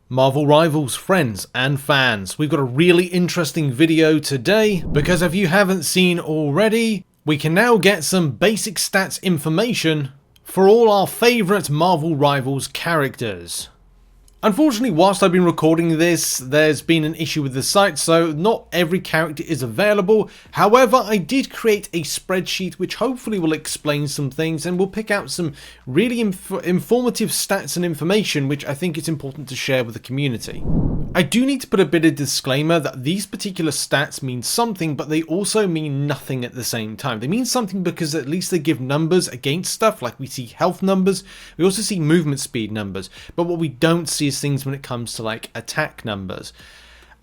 Marvel Rivals friends and fans, we've got a really interesting video today because if you haven't seen already, we can now get some basic stats information for all our favourite Marvel Rivals characters. Unfortunately, whilst I've been recording this, there's been an issue with the site, so not every character is available. However, I did create a spreadsheet which hopefully will explain some things and will pick out some really informative stats and information which I think it's important to share with the community. I do need to put a bit of disclaimer that these particular stats mean something, but they also mean nothing at the same time. They mean something because at least they give numbers against stuff, like we see health numbers, we also see movement speed numbers, but what we don't see is things when it comes to like attack numbers.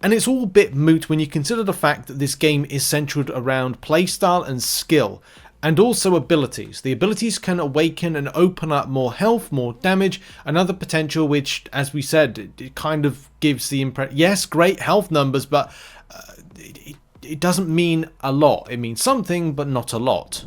And it's all a bit moot when you consider the fact that this game is centered around playstyle and skill, and also abilities. The abilities can awaken and open up more health, more damage, another potential which, as we said, it kind of gives the impression, yes, great health numbers, but it doesn't mean a lot. It means something, but not a lot.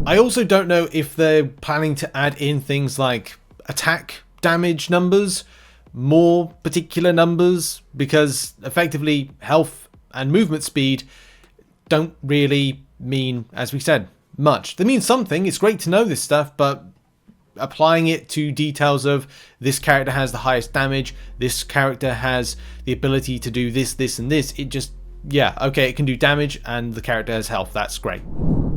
I also don't know if they're planning to add in things like attack damage numbers, more particular numbers, because effectively health and movement speed don't really mean, as we said, much. They mean something. It's great to know this stuff, but applying it to details of this character has the highest damage, this character has the ability to do this, this, and this, it just, yeah, okay, it can do damage and the character has health. That's great.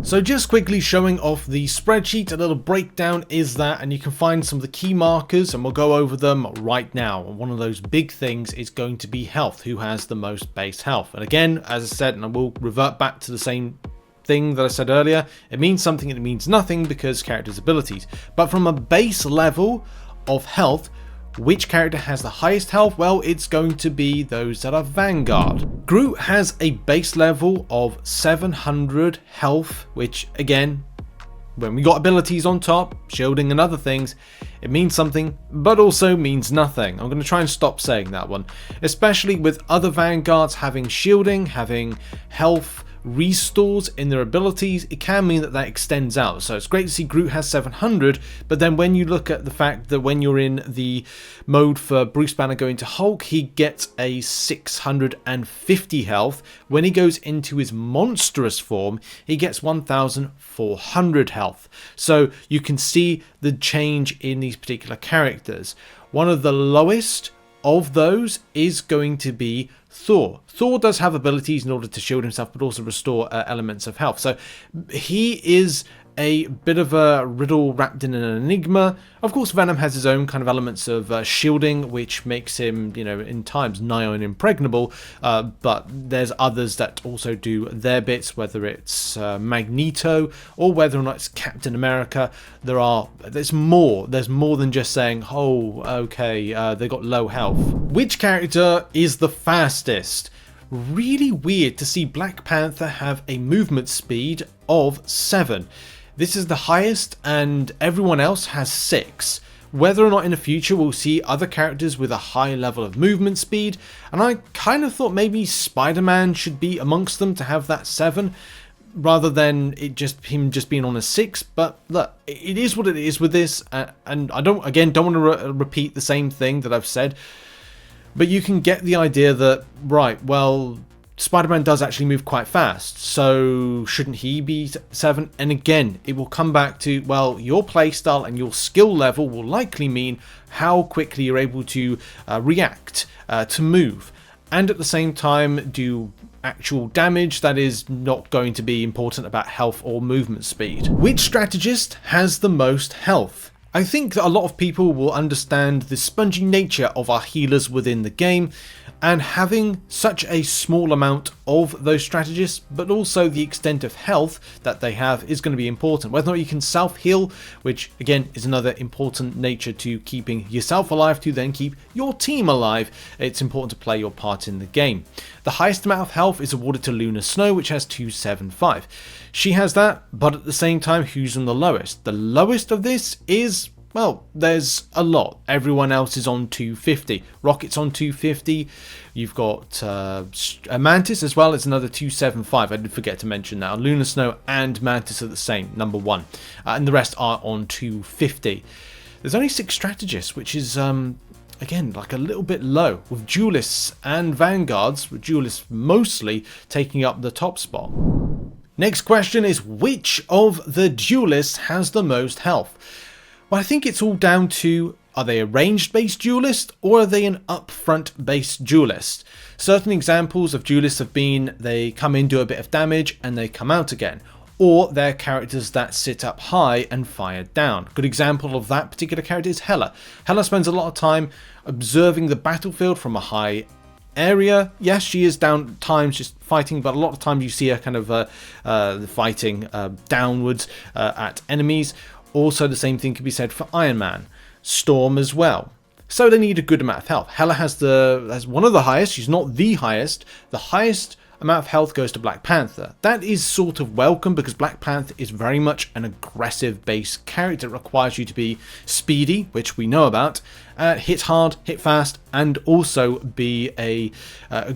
So just quickly showing off the spreadsheet, a little breakdown is that, and you can find some of the key markers and we'll go over them right now. One of those big things is going to be health, who has the most base health. And again, as I said, and I will revert back to the same thing that I said earlier, it means something and it means nothing because characters' abilities. But from a base level of health, which character has the highest health? Well, it's going to be those that are Vanguard. Groot has a base level of 700 health, which again, when we got abilities on top, shielding and other things, it means something, but also means nothing. I'm going to try and stop saying that one, especially with other Vanguards having shielding, having health restores in their abilities. It can mean that that extends out. So it's great to see Groot has 700, but then when you look at the fact that when you're in the mode for Bruce Banner going to Hulk, he gets a 650 health. When he goes into his monstrous form, he gets 1400 health. So you can see the change in these particular characters. One of the lowest of those is going to be Thor. Thor does have abilities in order to shield himself, but also restore elements of health. So he is a bit of a riddle wrapped in an enigma. Of course, Venom has his own kind of elements of shielding, which makes him, you know, in times nigh on impregnable. But there's others that also do their bits, whether it's Magneto or whether or not it's Captain America. There's more than just saying, oh, okay, they got low health. Which character is the fastest? Really weird to see Black Panther have a movement speed of 7. This is the highest and everyone else has 6. Whether or not in the future we'll see other characters with a high level of movement speed, and I kind of thought maybe Spider-Man should be amongst them to have that 7 rather than him just being on a 6. But look, it is what it is with this, and I don't want to repeat the same thing that I've said, but you can get the idea that, right, well, Spider-Man does actually move quite fast, so shouldn't he be 7? And again, it will come back to, well, your playstyle and your skill level will likely mean how quickly you're able to react, to move, and at the same time do actual damage. That is not going to be important about health or movement speed. Which strategist has the most health? I think that a lot of people will understand the spongy nature of our healers within the game, and having such a small amount of those strategists, but also the extent of health that they have is going to be important. Whether or not you can self-heal, which again is another important nature to keeping yourself alive to then keep your team alive, it's important to play your part in the game. The highest amount of health is awarded to Luna Snow, which has 275. She has that, but at the same time, who's on the lowest? The lowest of this is, well, there's a lot. Everyone else is on 250. Rocket's on 250. You've got Mantis as well. It's another 275. I did forget to mention that. Luna Snow and Mantis are the same, number 1. And the rest are on 250. There's only 6 strategists, which is again, like a little bit low, with Duelists and Vanguards, with Duelists mostly taking up the top spot. Next question is, which of the Duelists has the most health? Well, I think it's all down to, are they a ranged-based duelist or are they an upfront-based duelist? Certain examples of duelists have been they come in, do a bit of damage, and they come out again. Or they're characters that sit up high and fire down. A good example of that particular character is Hela. Hela spends a lot of time observing the battlefield from a high area. Yes, she is down at times just fighting, but a lot of times you see her kind of fighting downwards at enemies. Also, the same thing can be said for Iron Man, Storm as well. So they need a good amount of health. Hela has one of the highest. She's not the highest. The highest amount of health goes to Black Panther. That is sort of welcome because Black Panther is very much an aggressive base character. It requires you to be speedy, which we know about, hit hard, hit fast, and also be a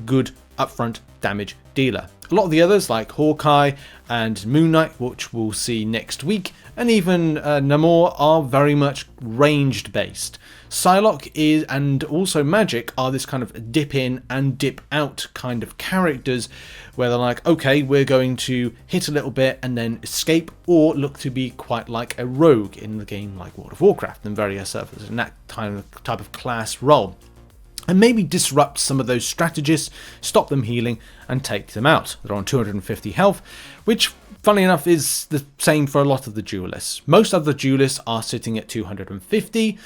good upfront damage dealer. A lot of the others like Hawkeye and Moon Knight, which we'll see next week, and even Namor are very much ranged based. Psylocke is, and also Magik are this kind of dip in and dip out kind of characters where they're like, okay, we're going to hit a little bit and then escape, or look to be quite like a rogue in the game like World of Warcraft and various others in that type of class role. And maybe disrupt some of those strategists, stop them healing, and take them out. They're on 250 health, which, funnily enough, is the same for a lot of the duelists. Most of the duelists are sitting at 250.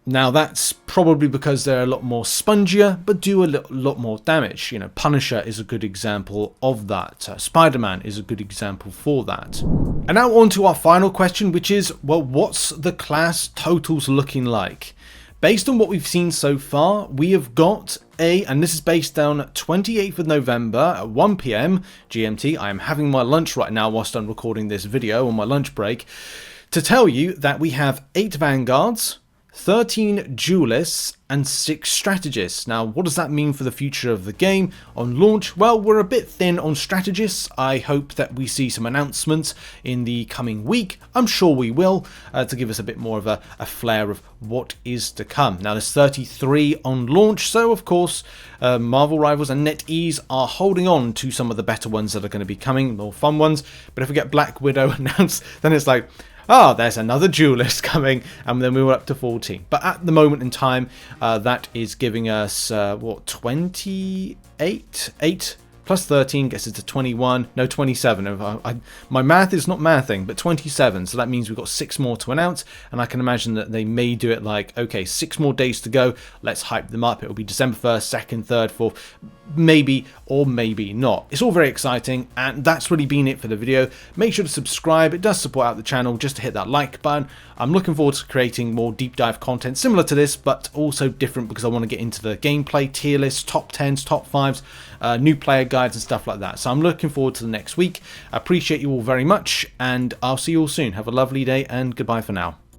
Now, that's probably because they're a lot more spongier, but do a lot more damage. You know, Punisher is a good example of that. Spider-Man is a good example for that. And now on to our final question, which is, well, what's the class totals looking like? Based on what we've seen so far, we have got and this is based on 28th of November at 1 PM GMT. I am having my lunch right now whilst I'm recording this video on my lunch break, to tell you that we have 8 Vanguards, 13 Duelists, and 6 Strategists. Now, what does that mean for the future of the game on launch? Well, we're a bit thin on Strategists. I hope that we see some announcements in the coming week. I'm sure we will, to give us a bit more of a flair of what is to come. Now, there's 33 on launch, so of course, Marvel Rivals and NetEase are holding on to some of the better ones that are going to be coming, more fun ones. But if we get Black Widow announced, then it's like, oh, there's another duelist coming, and then we were up to 14. But at the moment in time, that is giving us, what, 28? 8 plus 13 gets us to 21, no, 27. My math is not mathing, but 27. So that means we've got 6 more to announce, and I can imagine that they may do it like, okay, 6 more days to go, let's hype them up. It will be December 1st, 2nd, 3rd, 4th, maybe or maybe not. It's all very exciting, and that's really been it for the video. Make sure to subscribe. It does support out the channel just to hit that like button. I'm looking forward to creating more deep dive content similar to this, but also different because I want to get into the gameplay, tier lists, top 10s, top 5s, new player guides and stuff like that. So I'm looking forward to the next week. I appreciate you all very much, and I'll see you all soon. Have a lovely day, and goodbye for now.